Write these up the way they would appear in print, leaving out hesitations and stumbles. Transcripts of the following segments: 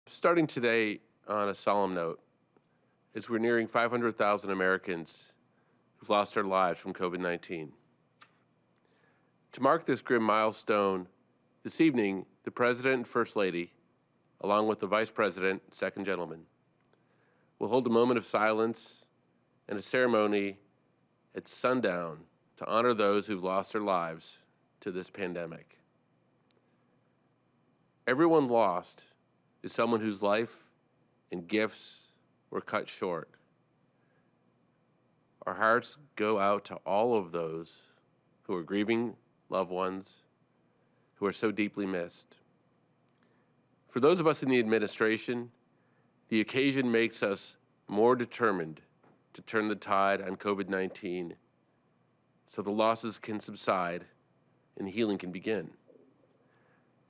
Starting today on a solemn note, as we're nearing 500,000 Americans who've lost their lives from COVID-19. To mark this grim milestone, this evening, the President and First Lady, along with the Vice President and Second Gentleman, will hold a moment of silence and a ceremony at sundown to honor those who've lost their lives to this pandemic. Everyone lost is someone whose life and gifts were cut short. Our hearts go out to all of those who are grieving loved ones, who are so deeply missed. For those of us in the administration, the occasion makes us more determined to turn the tide on COVID-19 so the losses can subside and healing can begin.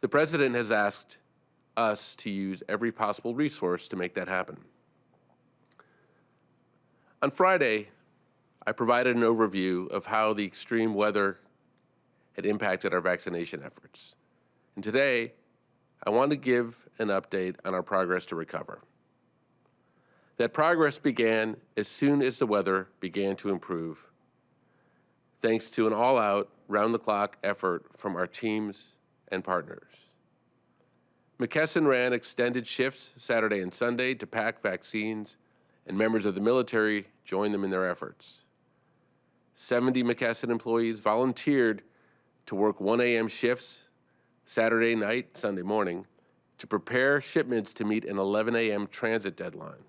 The President has asked us to use every possible resource to make that happen. On Friday, I provided an overview of how the extreme weather had impacted our vaccination efforts. And today, I want to give an update on our progress to recover. That progress began as soon as the weather began to improve, thanks to an all-out, round-the-clock effort from our teams and partners. McKesson ran extended shifts Saturday and Sunday to pack vaccines, and members of the military joined them in their efforts. 70 McKesson employees volunteered to work 1 a.m. shifts Saturday night, Sunday morning, to prepare shipments to meet an 11 a.m. transit deadline.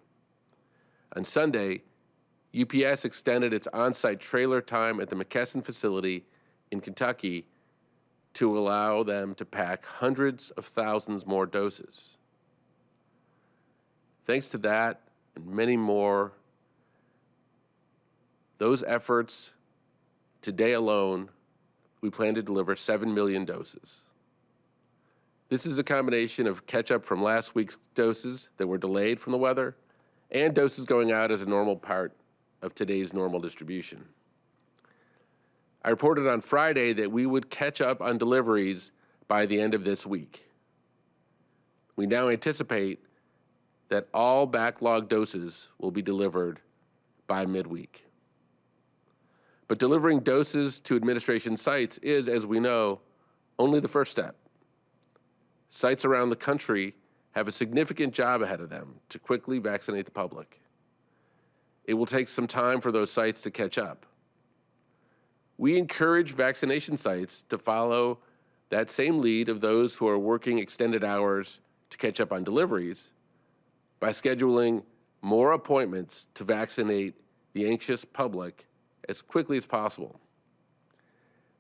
On Sunday, UPS extended its on-site trailer time at the McKesson facility in Kentucky to allow them to pack hundreds of thousands more doses. Thanks to that and many more, those efforts, today alone, we plan to deliver 7 million doses. This is a combination of catch-up from last week's doses that were delayed from the weather and doses going out as a normal part of today's normal distribution. I reported on Friday that we would catch up on deliveries by the end of this week. We now anticipate that all backlog doses will be delivered by midweek. But delivering doses to administration sites is, as we know, only the first step. Sites around the country have a significant job ahead of them to quickly vaccinate the public. It will take some time for those sites to catch up. We encourage vaccination sites to follow that same lead of those who are working extended hours to catch up on deliveries by scheduling more appointments to vaccinate the anxious public as quickly as possible.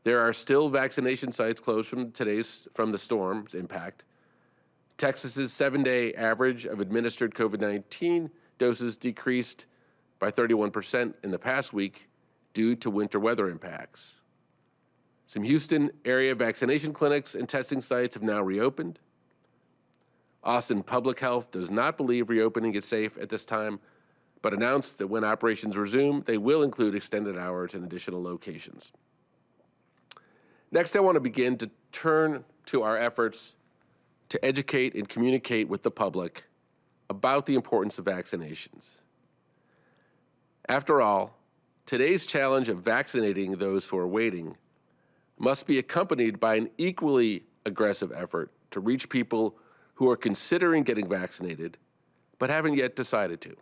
There are still vaccination sites closed from the storm's impact. Texas's 7-day average of administered COVID-19 doses decreased by 31% in the past week due to winter weather impacts. Some Houston area vaccination clinics and testing sites have now reopened. Austin Public Health does not believe reopening is safe at this time, but announced that when operations resume, they will include extended hours in additional locations. Next, I want to begin to turn to our efforts to educate and communicate with the public about the importance of vaccinations. After all, today's challenge of vaccinating those who are waiting must be accompanied by an equally aggressive effort to reach people who are considering getting vaccinated but haven't yet decided to.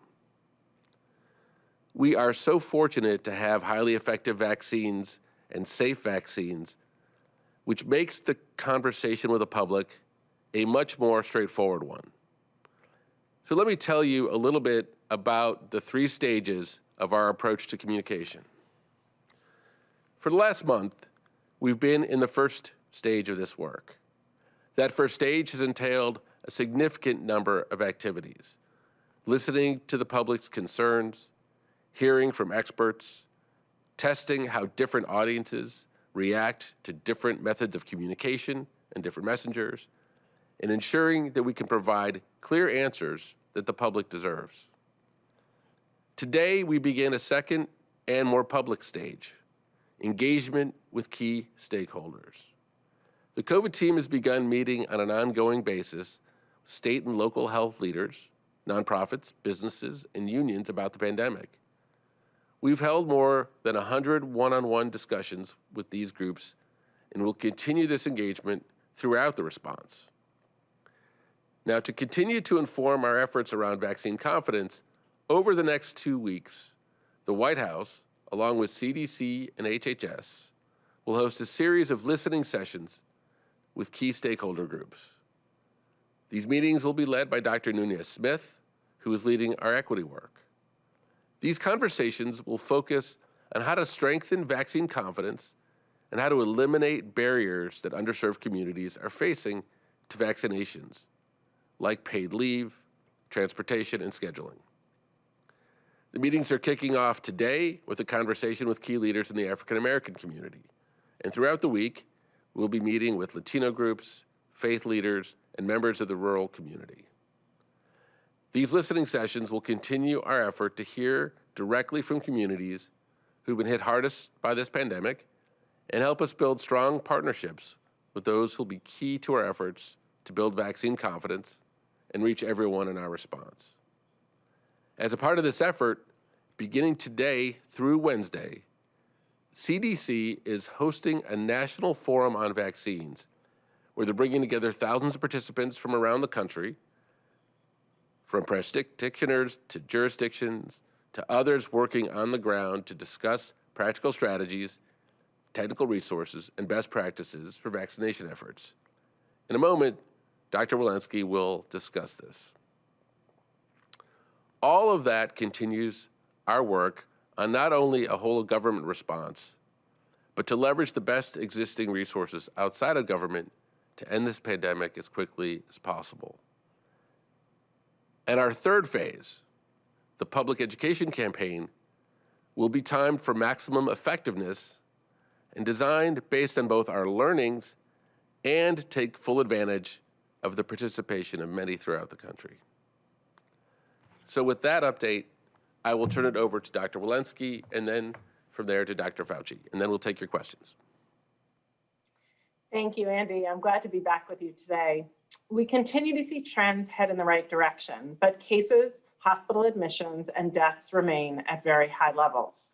We are so fortunate to have highly effective vaccines and safe vaccines, which makes the conversation with the public a much more straightforward one. So let me tell you a little bit about the 3 stages of our approach to communication. For the last month, we've been in the first stage of this work. That first stage has entailed a significant number of activities, listening to the public's concerns, hearing from experts, testing how different audiences react to different methods of communication and different messengers, and ensuring that we can provide clear answers that the public deserves. Today, we begin a second and more public stage, engagement with key stakeholders. The COVID team has begun meeting on an ongoing basis state and local health leaders, nonprofits, businesses, and unions about the pandemic. We've held more than 100 one-on-one discussions with these groups and will continue this engagement throughout the response. Now, to continue to inform our efforts around vaccine confidence, over the next 2 weeks, the White House, along with CDC and HHS, will host a series of listening sessions with key stakeholder groups. These meetings will be led by Dr. Nunez-Smith, who is leading our equity work. These conversations will focus on how to strengthen vaccine confidence and how to eliminate barriers that underserved communities are facing to vaccinations, like paid leave, transportation, and scheduling. The meetings are kicking off today with a conversation with key leaders in the African American community. And throughout the week, we'll be meeting with Latino groups, faith leaders, and members of the rural community. These listening sessions will continue our effort to hear directly from communities who've been hit hardest by this pandemic and help us build strong partnerships with those who'll be key to our efforts to build vaccine confidence and reach everyone in our response. As a part of this effort, beginning today through Wednesday, CDC is hosting a national forum on vaccines where they're bringing together thousands of participants from around the country, from practitioners to jurisdictions to others working on the ground to discuss practical strategies, technical resources, and best practices for vaccination efforts. In a moment, Dr. Walensky will discuss this. All of that continues our work on not only a whole of government response, but to leverage the best existing resources outside of government to end this pandemic as quickly as possible. And our third phase, the public education campaign, will be timed for maximum effectiveness and designed based on both our learnings and take full advantage of the participation of many throughout the country. So with that update, I will turn it over to Dr. Walensky and then from there to Dr. Fauci, and then we'll take your questions. Thank you, Andy. I'm glad to be back with you today. We continue to see trends head in the right direction, but cases, hospital admissions, and deaths remain at very high levels.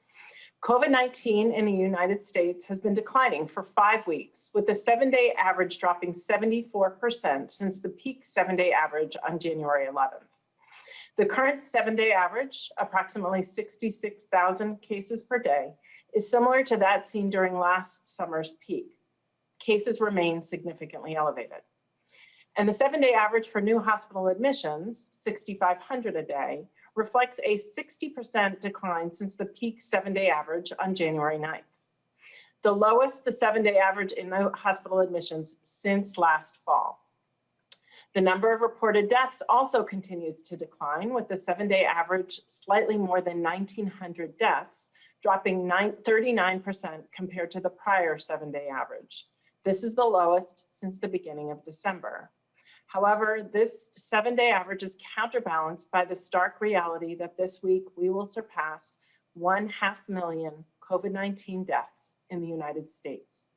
COVID-19 in the United States has been declining for 5 weeks, with the 7-day average dropping 74% since the peak 7-day average on January 11th. The current 7-day average, approximately 66,000 cases per day, is similar to that seen during last summer's peak. Cases remain significantly elevated. And the 7-day average for new hospital admissions, 6,500 a day, reflects a 60% decline since the peak 7-day average on January 9th. The lowest the 7-day average in the hospital admissions since last fall. The number of reported deaths also continues to decline, with the 7-day average slightly more than 1,900 deaths, dropping 39% compared to the prior 7-day average. This is the lowest since the beginning of December. However, this 7-day average is counterbalanced by the stark reality that this week we will surpass 500,000 COVID-19 deaths in the United States.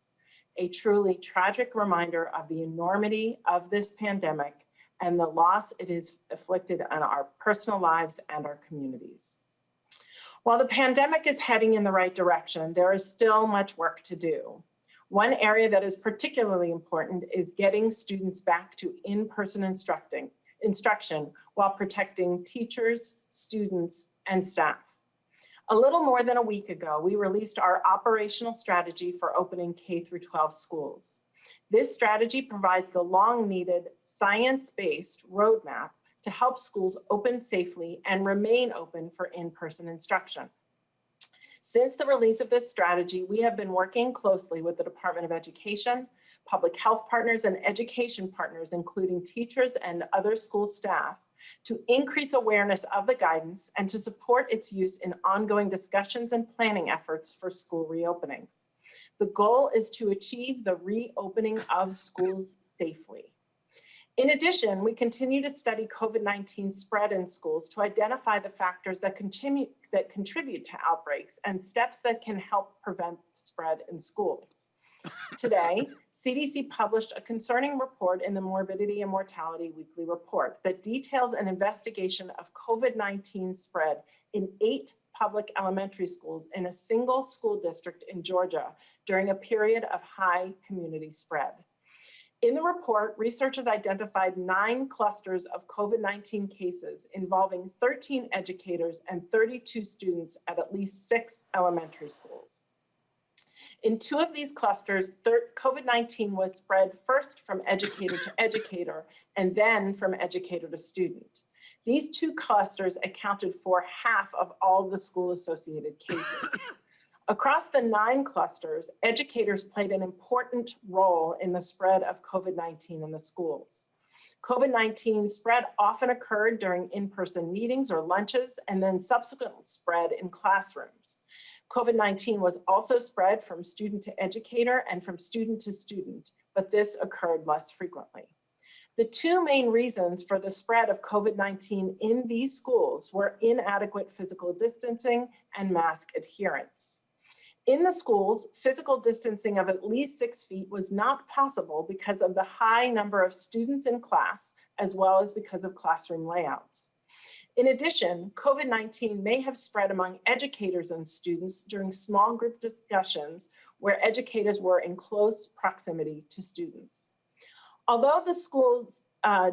A truly tragic reminder of the enormity of this pandemic and the loss it has inflicted on our personal lives and our communities. While the pandemic is heading in the right direction, there is still much work to do. One area that is particularly important is getting students back to in-person instruction while protecting teachers, students, and staff. A little more than a week ago, we released our operational strategy for opening K-12 schools. This strategy provides the long-needed science-based roadmap to help schools open safely and remain open for in-person instruction. Since the release of this strategy, we have been working closely with the Department of Education, public health partners, and education partners, including teachers and other school staff, to increase awareness of the guidance and to support its use in ongoing discussions and planning efforts for school reopenings. The goal is to achieve the reopening of schools safely. In addition, we continue to study COVID-19 spread in schools to identify the factors that contribute to outbreaks and steps that can help prevent spread in schools. Today, CDC published a concerning report in the Morbidity and Mortality Weekly Report that details an investigation of COVID-19 spread in 8 public elementary schools in a single school district in Georgia during a period of high community spread. In the report, researchers identified 9 clusters of COVID-19 cases involving 13 educators and 32 students at least 6 elementary schools. In 2 of these clusters, COVID-19 was spread first from educator to educator and then from educator to student. These 2 clusters accounted for half of all the school-associated cases. Across the 9 clusters, educators played an important role in the spread of COVID-19 in the schools. COVID-19 spread often occurred during in-person meetings or lunches and then subsequent spread in classrooms. COVID-19 was also spread from student to educator and from student to student, but this occurred less frequently. The 2 main reasons for the spread of COVID-19 in these schools were inadequate physical distancing and mask adherence. In the schools, physical distancing of at least 6 feet was not possible because of the high number of students in class, as well as because of classroom layouts. In addition, COVID-19 may have spread among educators and students during small group discussions where educators were in close proximity to students. Although the school's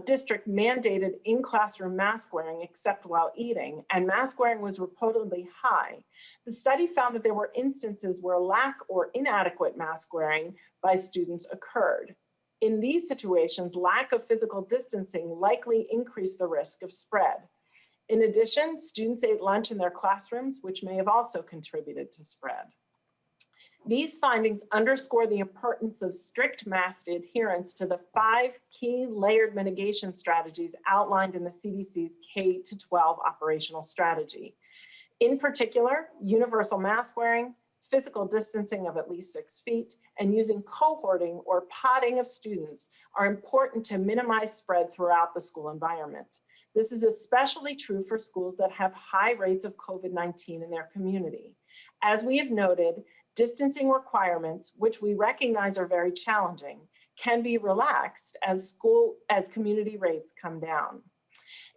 district mandated in-classroom mask wearing except while eating, and mask wearing was reportedly high, the study found that there were instances where lack or inadequate mask wearing by students occurred. In these situations, lack of physical distancing likely increased the risk of spread. In addition, students ate lunch in their classrooms, which may have also contributed to spread. These findings underscore the importance of strict mask adherence to the 5 key layered mitigation strategies outlined in the CDC's K-12 operational strategy. In particular, universal mask wearing, physical distancing of at least 6 feet, and using cohorting or podding of students are important to minimize spread throughout the school environment. This is especially true for schools that have high rates of COVID-19 in their community. As we have noted, distancing requirements, which we recognize are very challenging, can be relaxed as community rates come down.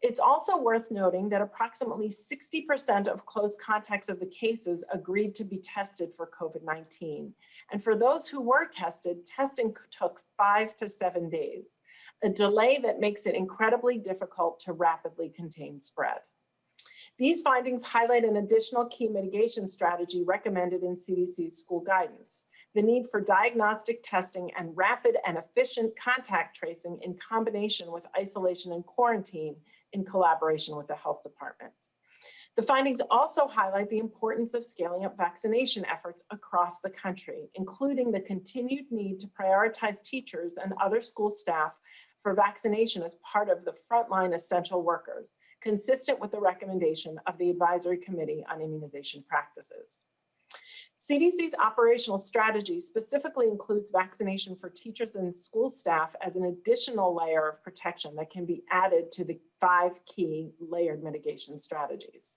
It's also worth noting that approximately 60% of close contacts of the cases agreed to be tested for COVID-19. And for those who were tested, testing took 5 to 7 days, a delay that makes it incredibly difficult to rapidly contain spread. These findings highlight an additional key mitigation strategy recommended in CDC's school guidance: the need for diagnostic testing and rapid and efficient contact tracing in combination with isolation and quarantine in collaboration with the health department. The findings also highlight the importance of scaling up vaccination efforts across the country, including the continued need to prioritize teachers and other school staff for vaccination as part of the frontline essential workers, consistent with the recommendation of the Advisory Committee on Immunization Practices. CDC's operational strategy specifically includes vaccination for teachers and school staff as an additional layer of protection that can be added to the 5 key layered mitigation strategies.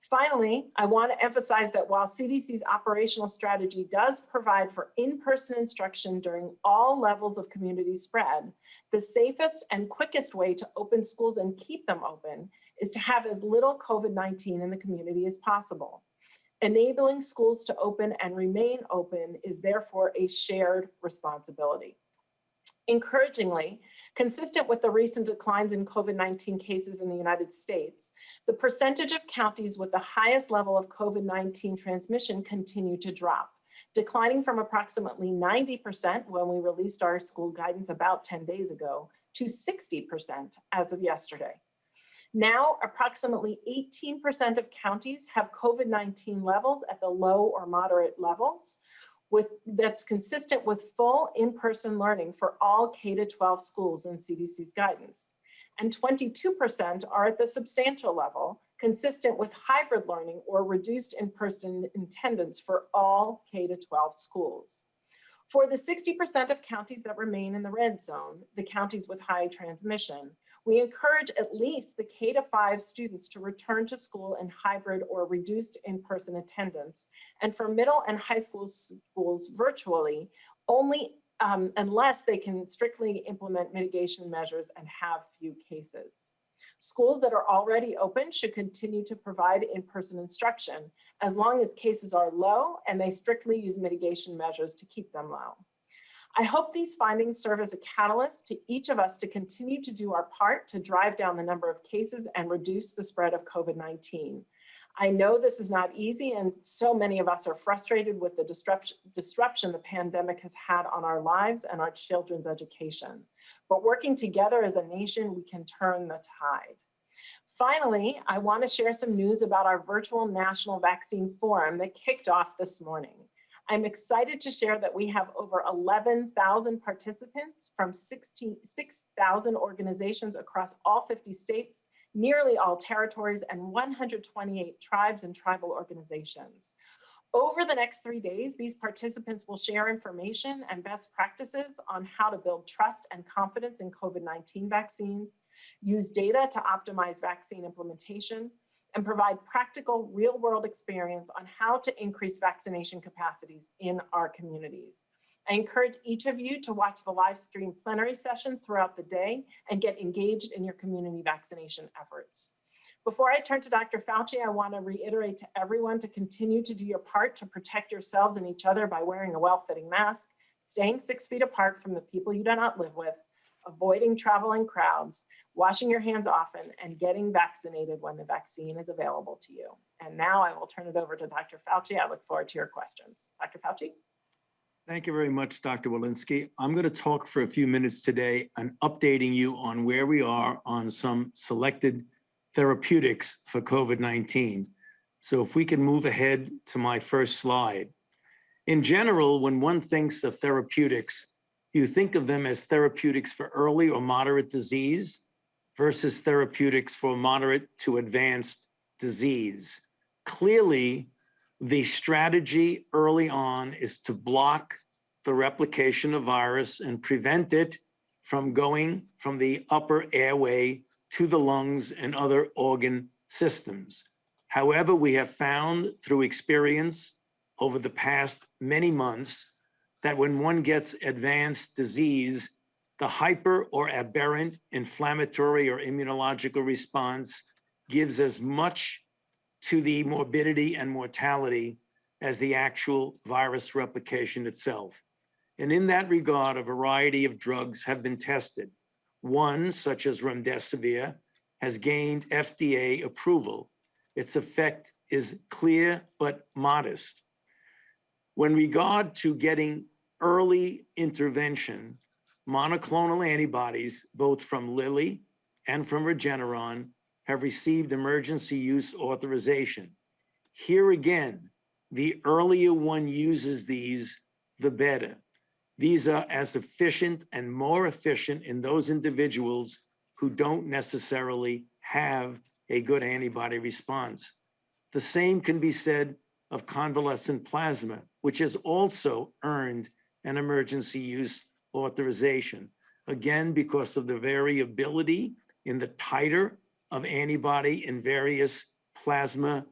Finally, I want to emphasize that while CDC's operational strategy does provide for in-person instruction during all levels of community spread, the safest and quickest way to open schools and keep them open is to have as little COVID-19 in the community as possible. Enabling schools to open and remain open is therefore a shared responsibility. Encouragingly, consistent with the recent declines in COVID-19 cases in the United States, the percentage of counties with the highest level of COVID-19 transmission continue to drop, declining from approximately 90% when we released our school guidance about 10 days ago to 60% as of yesterday. Now, approximately 18% of counties have COVID-19 levels at the low or moderate levels, that's consistent with full in-person learning for all K-12 schools in CDC's guidance. And 22% are at the substantial level, consistent with hybrid learning or reduced in-person attendance for all K-12 schools. For the 60% of counties that remain in the red zone, the counties with high transmission, we encourage at least the K-5 students to return to school in hybrid or reduced in-person attendance. And for middle and high school schools virtually, only unless they can strictly implement mitigation measures and have few cases. Schools that are already open should continue to provide in-person instruction as long as cases are low and they strictly use mitigation measures to keep them low. I hope these findings serve as a catalyst to each of us to continue to do our part to drive down the number of cases and reduce the spread of COVID-19. I know this is not easy, and so many of us are frustrated with the disruption the pandemic has had on our lives and our children's education. But working together as a nation, we can turn the tide. Finally, I want to share some news about our virtual National Vaccine Forum that kicked off this morning. I'm excited to share that we have over 11,000 participants from 6,000 organizations across all 50 states, nearly all territories, and 128 tribes and tribal organizations. Over the next 3 days, these participants will share information and best practices on how to build trust and confidence in COVID-19 vaccines, use data to optimize vaccine implementation, and provide practical real-world experience on how to increase vaccination capacities in our communities. I encourage each of you to watch the live stream plenary sessions throughout the day and get engaged in your community vaccination efforts. Before I turn to Dr. Fauci, I want to reiterate to everyone to continue to do your part to protect yourselves and each other by wearing a well-fitting mask, staying 6 feet apart from the people you do not live with, avoiding travel in crowds, washing your hands often, and getting vaccinated when the vaccine is available to you. And now I will turn it over to Dr. Fauci. I look forward to your questions. Dr. Fauci? Thank you very much, Dr. Walensky. I'm going to talk for a few minutes today and updating you on where we are on some selected therapeutics for COVID-19. So if we can move ahead to my first slide. In general, when one thinks of therapeutics, you think of them as therapeutics for early or moderate disease versus therapeutics for moderate to advanced disease. Clearly, the strategy early on is to block the replication of virus and prevent it from going from the upper airway to the lungs and other organ systems. However, we have found through experience over the past many months that when one gets advanced disease, the hyper or aberrant inflammatory or immunological response gives as much to the morbidity and mortality as the actual virus replication itself. And in that regard, a variety of drugs have been tested. One, such as remdesivir, has gained FDA approval. Its effect is clear but modest. When regard to getting early intervention, monoclonal antibodies, both from Lilly and from Regeneron, have received emergency use authorization. Here again, the earlier one uses these, the better. These are as efficient and more efficient in those individuals who don't necessarily have a good antibody response. The same can be said of convalescent plasma, which has also earned an emergency use authorization. Again, because of the variability in the titer of antibody in various plasma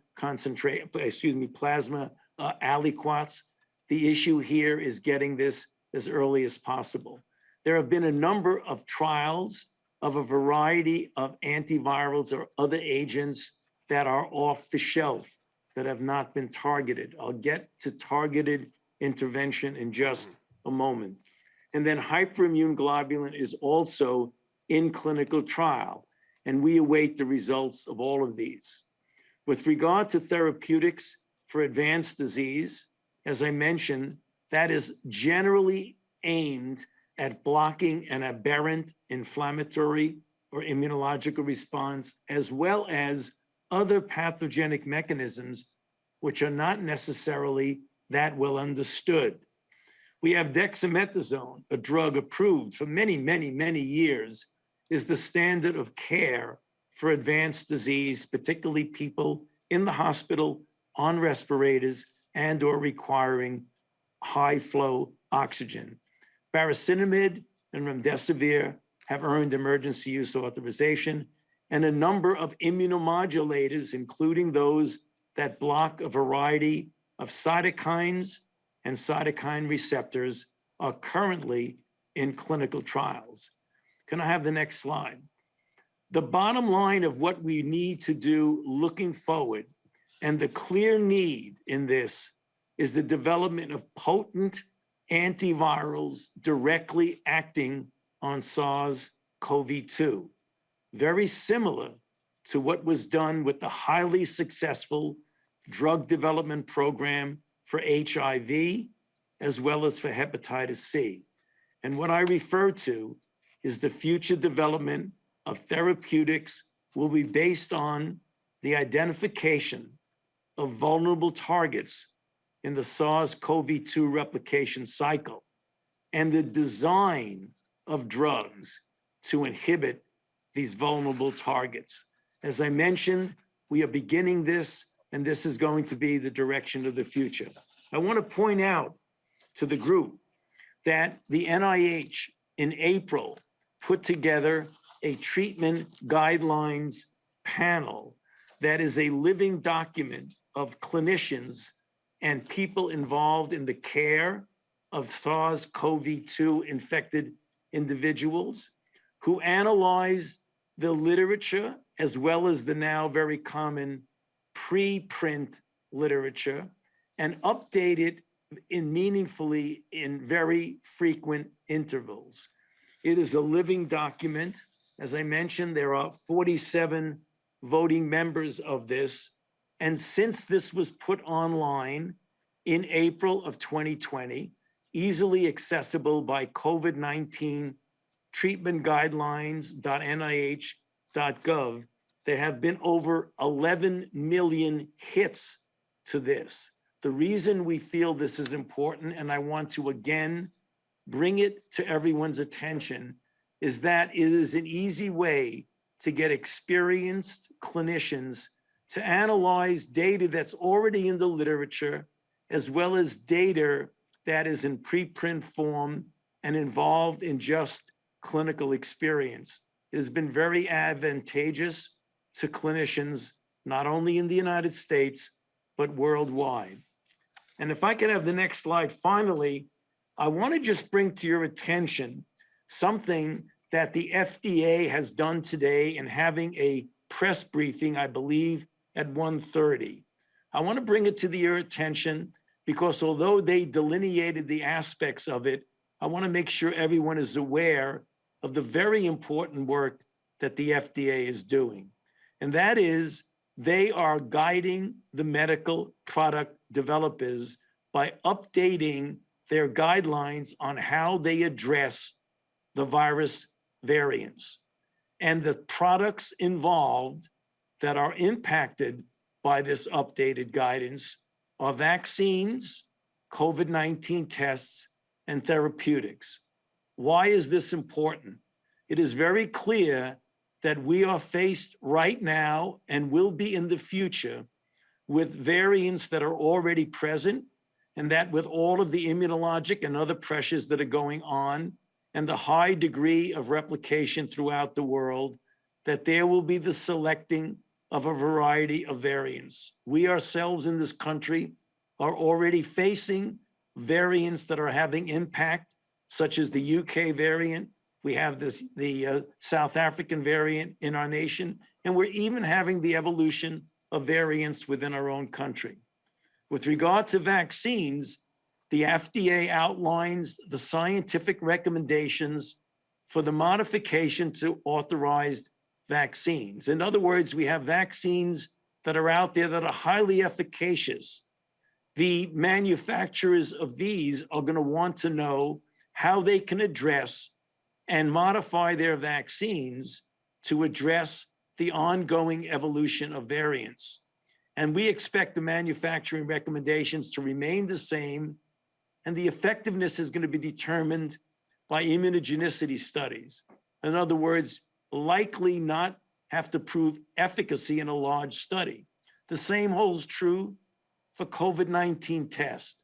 aliquots. The issue here is getting this as early as possible. There have been a number of trials of a variety of antivirals or other agents that are off the shelf that have not been targeted. I'll get to targeted intervention in just a moment. And then hyperimmune globulin is also in clinical trial, and we await the results of all of these. With regard to therapeutics for advanced disease, as I mentioned, that is generally aimed at blocking an aberrant inflammatory or immunological response, as well as other pathogenic mechanisms which are not necessarily that well understood. We have dexamethasone, a drug approved for many, many, many years, is the standard of care for advanced disease, particularly people in the hospital on respirators and or requiring high flow oxygen. Baricitinib and remdesivir have earned emergency use authorization, and a number of immunomodulators, including those that block a variety of cytokines and cytokine receptors, are currently in clinical trials. Can I have the next slide? The bottom line of what we need to do looking forward, and the clear need in this, is the development of potent antivirals directly acting on SARS-CoV-2, very similar to what was done with the highly successful drug development program for HIV, as well as for hepatitis C. And what I refer to is the future development of therapeutics will be based on the identification of vulnerable targets in the SARS-CoV-2 replication cycle and the design of drugs to inhibit these vulnerable targets. As I mentioned, we are beginning this, and this is going to be the direction of the future. I want to point out to the group that the NIH in April put together a treatment guidelines panel that is a living document of clinicians and people involved in the care of SARS-CoV-2 infected individuals who analyze the literature as well as the now very common preprint literature and update it meaningfully in very frequent intervals. It is a living document. As I mentioned, there are 47 voting members of this. And since this was put online in April of 2020, easily accessible by COVID-19 treatment guidelines.nih.gov, there have been over 11 million hits to this. The reason we feel this is important, and I want to again bring it to everyone's attention, is that it is an easy way to get experienced clinicians to analyze data that's already in the literature, as well as data that is in preprint form and involved in just clinical experience. It has been very advantageous to clinicians, not only in the United States, but worldwide. And if I could have the next slide, finally, I want to just bring to your attention something that the FDA has done today in having a press briefing, I believe, at 1:30. I want to bring it to your attention because although they delineated the aspects of it, I want to make sure everyone is aware of the very important work that the FDA is doing. And that is, they are guiding the medical product developers by updating their guidelines on how they address the virus variants. And the products involved that are impacted by this updated guidance are vaccines, COVID-19 tests, and therapeutics. Why is this important? It is very clear that we are faced right now and will be in the future with variants that are already present, and that with all of the immunologic and other pressures that are going on and the high degree of replication throughout the world, that there will be the selecting of a variety of variants. We ourselves in this country are already facing variants that are having impact, such as the UK variant. We have the South African variant in our nation, and we're even having the evolution of variants within our own country. With regard to vaccines, the FDA outlines the scientific recommendations for the modification to authorized vaccines. In other words, we have vaccines that are out there that are highly efficacious. The manufacturers of these are going to want to know how they can address and modify their vaccines to address the ongoing evolution of variants. And we expect the manufacturing recommendations to remain the same, and the effectiveness is going to be determined by immunogenicity studies. In other words, likely not have to prove efficacy in a large study. The same holds true for COVID-19 tests.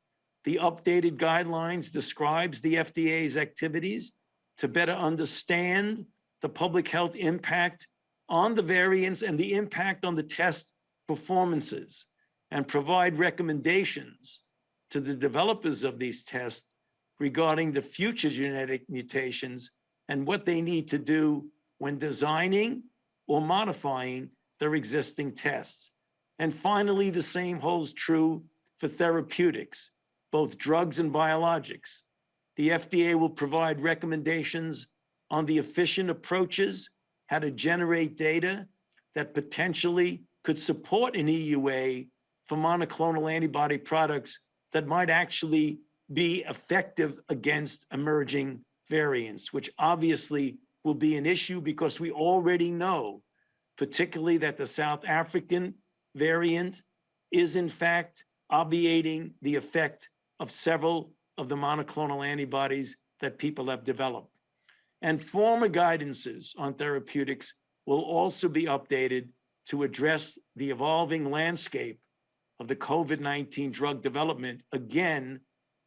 The updated guidelines describes the FDA's activities to better understand the public health impact on the variants and the impact on the test performances, and provide recommendations to the developers of these tests regarding the future genetic mutations and what they need to do when designing or modifying their existing tests. And finally, the same holds true for therapeutics, both drugs and biologics. The FDA will provide recommendations on the efficient approaches, how to generate data that potentially could support an EUA for monoclonal antibody products that might actually be effective against emerging variants, which obviously will be an issue because we already know, particularly that the South African variant is in fact obviating the effect of several of the monoclonal antibodies that people have developed. And former guidances on therapeutics will also be updated to address the evolving landscape of the COVID-19 drug development, again,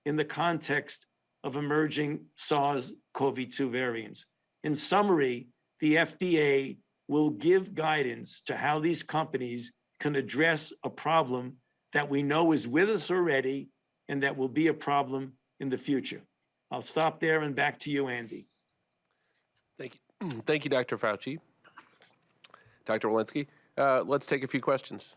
in the context of emerging SARS-CoV-2 variants. In summary, the FDA will give guidance to how these companies can address a problem that we know is with us already and that will be a problem in the future. I'll stop there and back to you, Andy. Thank you. Thank you, Dr. Fauci. Dr. Walensky, let's take a few questions.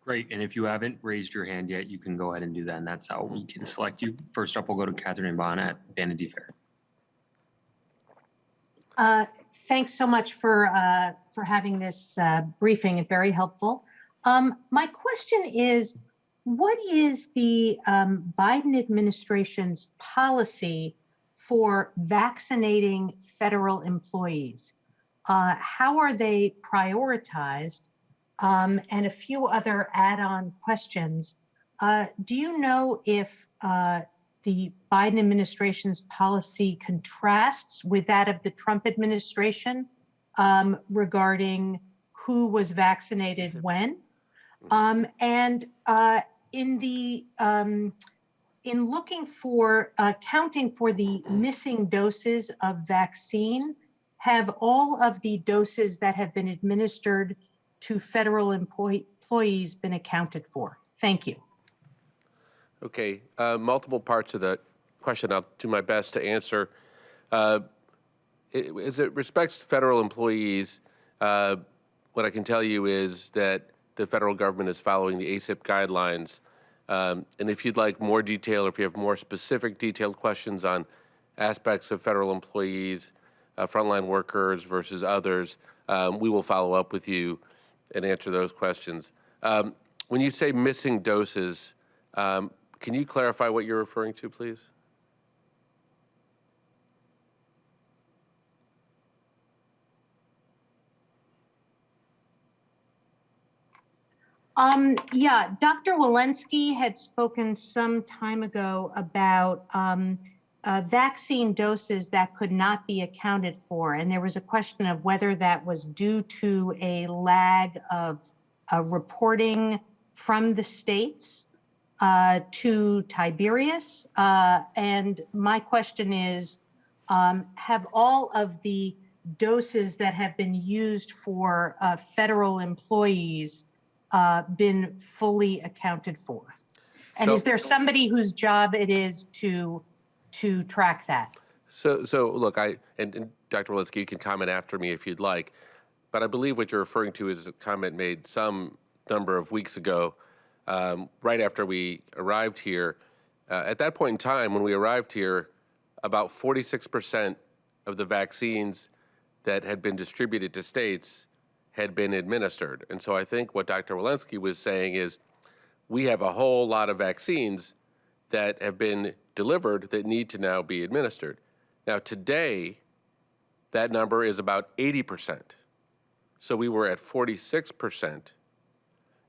Great, and if you haven't raised your hand yet, you can go ahead and do that, and that's how we can select you. First up, we'll go to Catherine Bond at Vanity Fair. Thanks so much for having this briefing. It's very helpful. My question is, what is the Biden administration's policy for vaccinating federal employees? How are they prioritized? And a few other add-on questions. Do you know if the Biden administration's policy contrasts with that of the Trump administration regarding who was vaccinated when? And in looking for counting for the missing doses of vaccine, have all of the doses that have been administered to federal employees been accounted for? Thank you. Okay, multiple parts of the question. I'll do my best to answer. As it respects federal employees, what I can tell you is that the federal government is following the ACIP guidelines. And if you'd like more detail, or if you have more specific detailed questions on aspects of federal employees, frontline workers versus others, we will follow up with you and answer those questions. When you say missing doses, can you clarify what you're referring to, please? Yeah, Dr. Walensky had spoken some time ago about vaccine doses that could not be accounted for. And there was a question of whether that was due to a lag of reporting from the states to Tiberius. And my question is, have all of the doses that have been used for federal employees been fully accounted for? And So, is there somebody whose job it is to track that? So look, and Dr. Walensky, you can comment after me if you'd like, but I believe what you're referring to is a comment made some number of weeks ago, right after we arrived here. At that point in time, when we arrived here, about 46% of the vaccines that had been distributed to states had been administered. And so I think what Dr. Walensky was saying is we have a whole lot of vaccines that have been delivered that need to now be administered. Now today, that number is about 80%. So we were at 46%,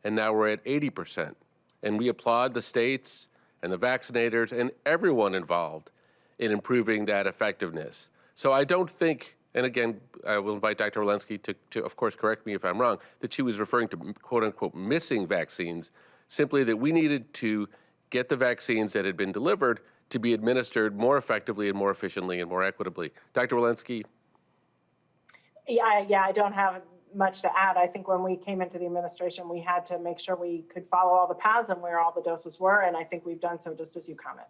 and now we're at 80%. And we applaud the states and the vaccinators and everyone involved in improving that effectiveness. So I don't think, and again, I will invite Dr. Walensky to, of course, correct me if I'm wrong, that she was referring to quote unquote missing vaccines, simply that we needed to get the vaccines that had been delivered to be administered more effectively and more efficiently and more equitably. Dr. Walensky? Yeah, I don't have much to add. I think when we came into the administration, we had to make sure we could follow all the paths and where all the doses were, and I think we've done so just as you comment.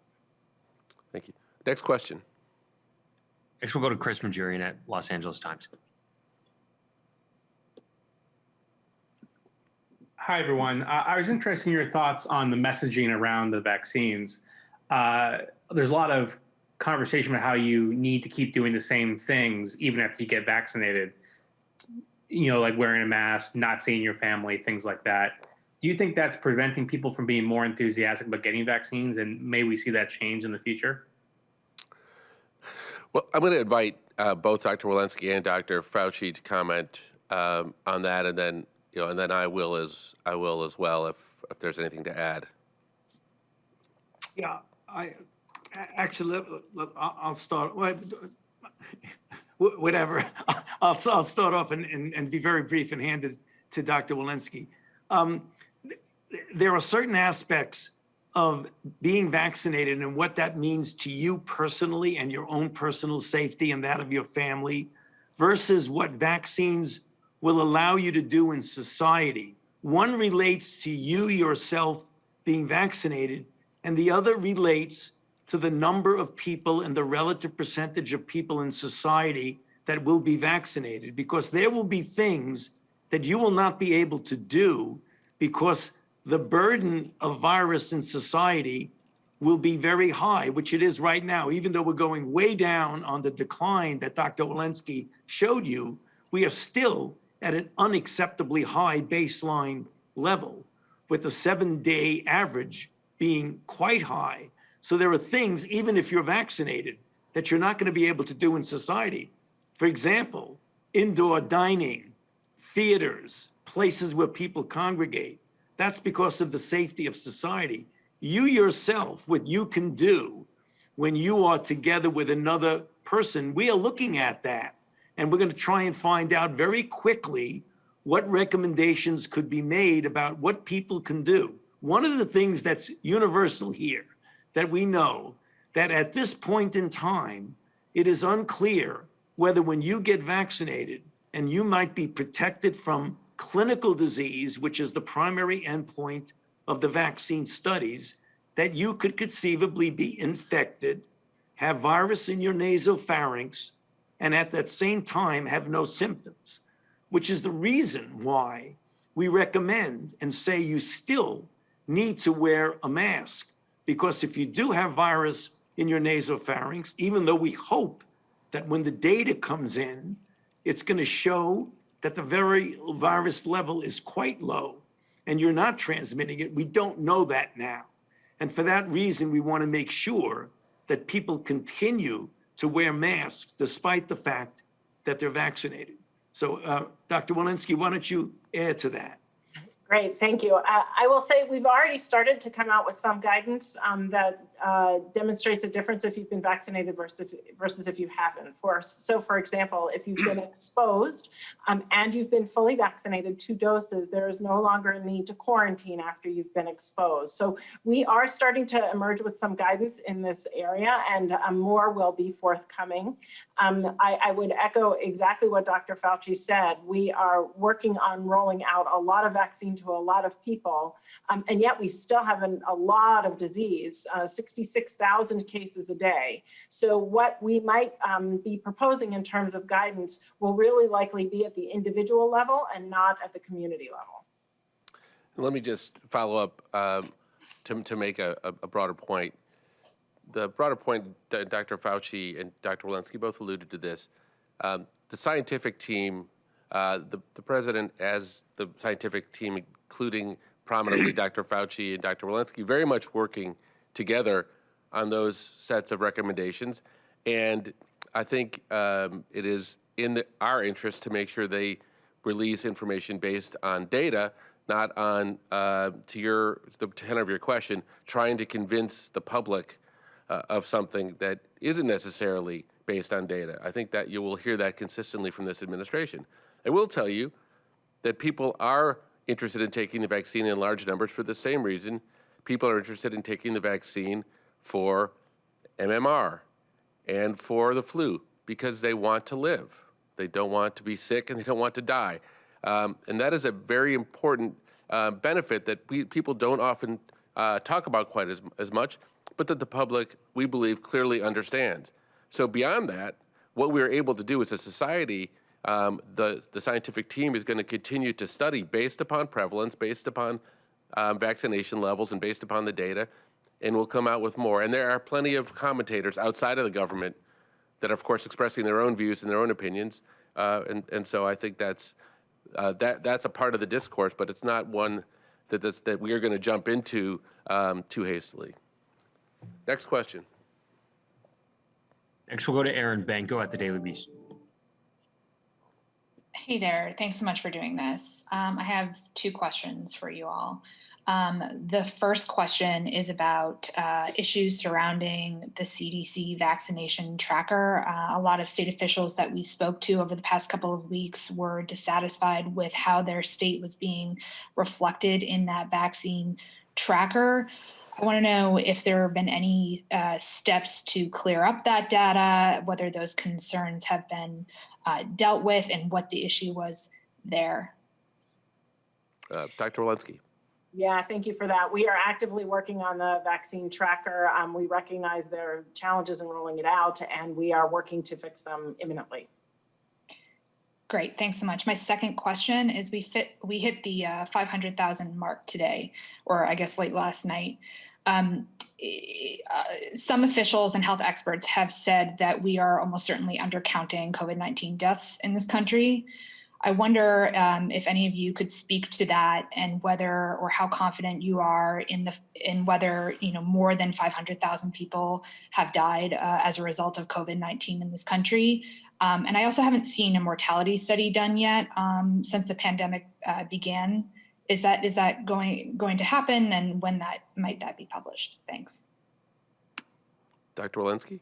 Thank you. Next question. Next, we'll go to Chris Majurian at Los Angeles Times. Hi, everyone. I was interested in your thoughts on the messaging around the vaccines. There's a lot of conversation about how you need to keep doing the same things even after you get vaccinated. Like wearing a mask, not seeing your family, things like that. Do you think that's preventing people from being more enthusiastic about getting vaccines? And may we see that change in the future? Well, I'm going to invite both Dr. Walensky and Dr. Fauci to comment on that, and then I will as well if there's anything to add. Yeah, I'll start. Whatever. I'll start off and be very brief and hand it to Dr. Walensky. There are certain aspects of being vaccinated and what that means to you personally and your own personal safety and that of your family versus what vaccines will allow you to do in society. One relates to you yourself being vaccinated, and the other relates to the number of people and the relative percentage of people in society that will be vaccinated, because there will be things that you will not be able to do because the burden of virus in society will be very high, which it is right now. Even though we're going way down on the decline that Dr. Walensky showed you, we are still at an unacceptably high baseline level, with the 7-day average being quite high. So there are things, even if you're vaccinated, that you're not going to be able to do in society. For example, indoor dining, theaters, places where people congregate. That's because of the safety of society. You yourself, what you can do when you are together with another person, we are looking at that. And we're going to try and find out very quickly what recommendations could be made about what people can do. One of the things that's universal here, that we know, that at this point in time, it is unclear whether when you get vaccinated and you might be protected from clinical disease, which is the primary endpoint of the vaccine studies, that you could conceivably be infected, have virus in your nasopharynx, and at that same time have no symptoms, which is the reason why we recommend and say you still need to wear a mask. Because if you do have virus in your nasopharynx, even though we hope that when the data comes in, it's going to show that the very virus level is quite low and you're not transmitting it, we don't know that now. And for that reason, we want to make sure that people continue to wear masks despite the fact that they're vaccinated. So, Dr. Walensky, why don't you add to that? Great, thank you. I will say we've already started to come out with some guidance that demonstrates a difference if you've been vaccinated versus if you haven't. So for example, if you've been exposed and you've been fully vaccinated 2 doses, there is no longer a need to quarantine after you've been exposed. So we are starting to emerge with some guidance in this area, and more will be forthcoming. I would echo exactly what Dr. Fauci said. We are working on rolling out a lot of vaccine to a lot of people, and yet we still have a lot of disease, 66,000 cases a day. So what we might be proposing in terms of guidance will really likely be at the individual level and not at the community level. Let me just follow up to make a broader point. The broader point, Dr. Fauci and Dr. Walensky both alluded to this. The scientific team, the president as the scientific team, including prominently Dr. Fauci and Dr. Walensky, very much working together on those sets of recommendations. And I think it is in our interest to make sure they release information based on data, not on, to the tenor of your question, trying to convince the public of something that isn't necessarily based on data. I think that you will hear that consistently from this administration. I will tell you that people are interested in taking the vaccine in large numbers for the same reason people are interested in taking the vaccine for MMR and for the flu, because they want to live. They don't want to be sick and they don't want to die. And that is a very important benefit that people don't often talk about quite as much, but that the public, we believe, clearly understands. So beyond that, what we're able to do as a society, the scientific team is going to continue to study based upon prevalence, based upon vaccination levels, and based upon the data, and we'll come out with more. And there are plenty of commentators outside of the government that are, of course, expressing their own views and their own opinions. And so I think that's a part of the discourse, but it's not one that we are going to jump into too hastily. Next question. Next, we'll go to Aaron Banco at the Daily Beast. Hey there. Thanks so much for doing this. I have two questions for you all. The first question is about issues surrounding the CDC vaccination tracker. A lot of state officials that we spoke to over the past couple of weeks were dissatisfied with how their state was being reflected in that vaccine tracker. I want to know if there have been any steps to clear up that data, whether those concerns have been dealt with, and what the issue was there. Dr. Walensky. Yeah, thank you for that. We are actively working on the vaccine tracker. We recognize there are challenges in rolling it out, and we are working to fix them imminently. Great, thanks so much. My second question is we hit the 500,000 mark today, or I guess late last night. Some officials and health experts have said that we are almost certainly undercounting COVID-19 deaths in this country. I wonder if any of you could speak to that, and whether or how confident you are in whether more than 500,000 people have died as a result of COVID-19 in this country. And I also haven't seen a mortality study done yet since the pandemic began. Is that going to happen, and when might that be published? Thanks. Dr. Walensky?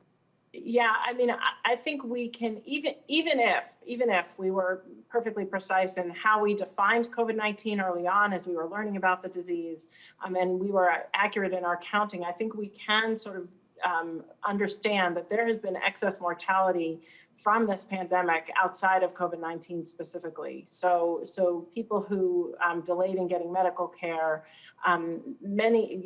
Yeah, I mean, I think we can, even if we were perfectly precise in how we defined COVID-19 early on as we were learning about the disease, and we were accurate in our counting, I think we can sort of understand that there has been excess mortality from this pandemic outside of COVID-19 specifically. So people who delayed in getting medical care, many,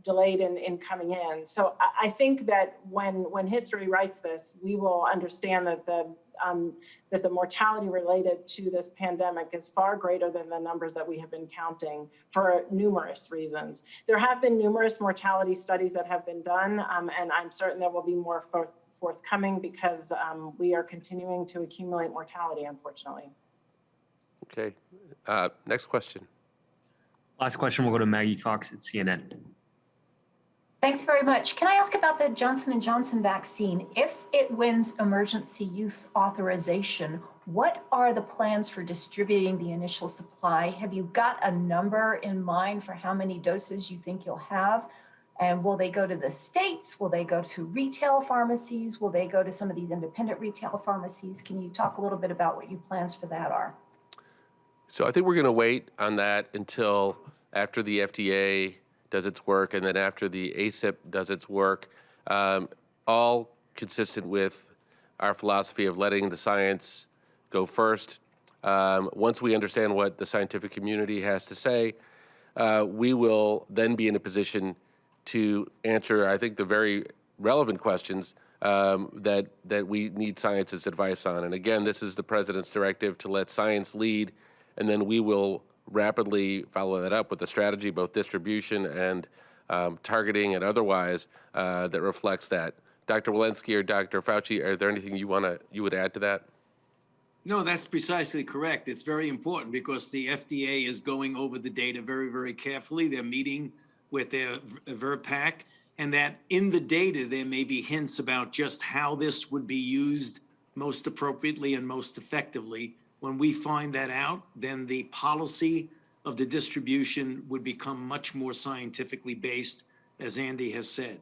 delayed in coming in. So I think that when history writes this, we will understand that the mortality related to this pandemic is far greater than the numbers that we have been counting for numerous reasons. There have been numerous mortality studies that have been done, and I'm certain there will be more forthcoming because we are continuing to accumulate mortality, unfortunately. Okay. Next question. Last question, we'll go to Maggie Fox at CNN. Thanks very much. Can I ask about the Johnson & Johnson vaccine? If it wins emergency use authorization, what are the plans for distributing the initial supply? Have you got a number in mind for how many doses you think you'll have? And will they go to the states? Will they go to retail pharmacies? Will they go to some of these independent retail pharmacies? Can you talk a little bit about what your plans for that are? So I think we're going to wait on that until after the FDA does its work, and then after the ACIP does its work, all consistent with our philosophy of letting the science go first. Once we understand what the scientific community has to say, we will then be in a position to answer, I think, the very relevant questions that we need science's advice on. And again, this is the president's directive to let science lead, and then we will rapidly follow that up with a strategy, both distribution and targeting and otherwise, that reflects that. Dr. Walensky or Dr. Fauci, are there anything you would add to that? No, that's precisely correct. It's very important because the FDA is going over the data very, very carefully. They're meeting with their VRBPAC, and that in the data, there may be hints about just how this would be used most appropriately and most effectively. When we find that out, then the policy of the distribution would become much more scientifically based, as Andy has said.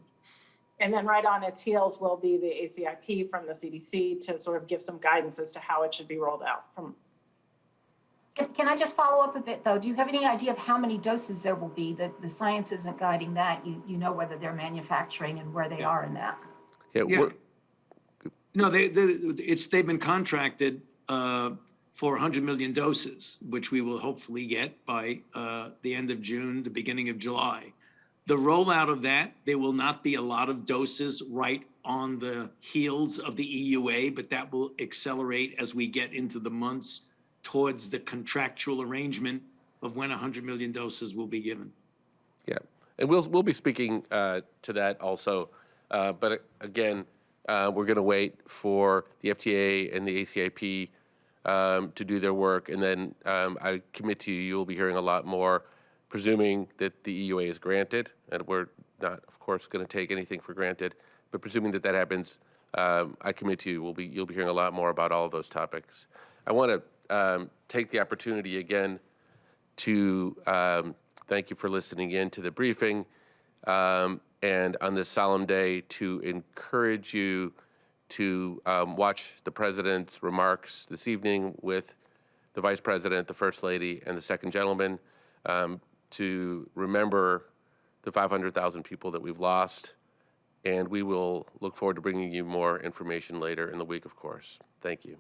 And then right on its heels will be the ACIP from the CDC to sort of give some guidance as to how it should be rolled out. Can I just follow up a bit, though? Do you have any idea of how many doses there will be? The science isn't guiding that. You know whether they're manufacturing and where they are in that. Yeah. No, they've been contracted for 100 million doses, which we will hopefully get by the end of June, the beginning of July. The rollout of that, there will not be a lot of doses right on the heels of the EUA, but that will accelerate as we get into the months towards the contractual arrangement of when 100 million doses will be given. Yeah, and we'll be speaking to that also. But again, we're going to wait for the FDA and the ACIP to do their work, and then I commit to you, you'll be hearing a lot more, presuming that the EUA is granted, and we're not, of course, going to take anything for granted, but presuming that that happens, I commit to you, you'll be hearing a lot more about all of those topics. I want to take the opportunity again to thank you for listening in to the briefing, and on this solemn day to encourage you to watch the President's remarks this evening with the Vice President, the First Lady, and the Second Gentleman, to remember the 500,000 people that we've lost. And we will look forward to bringing you more information later in the week, of course. Thank you.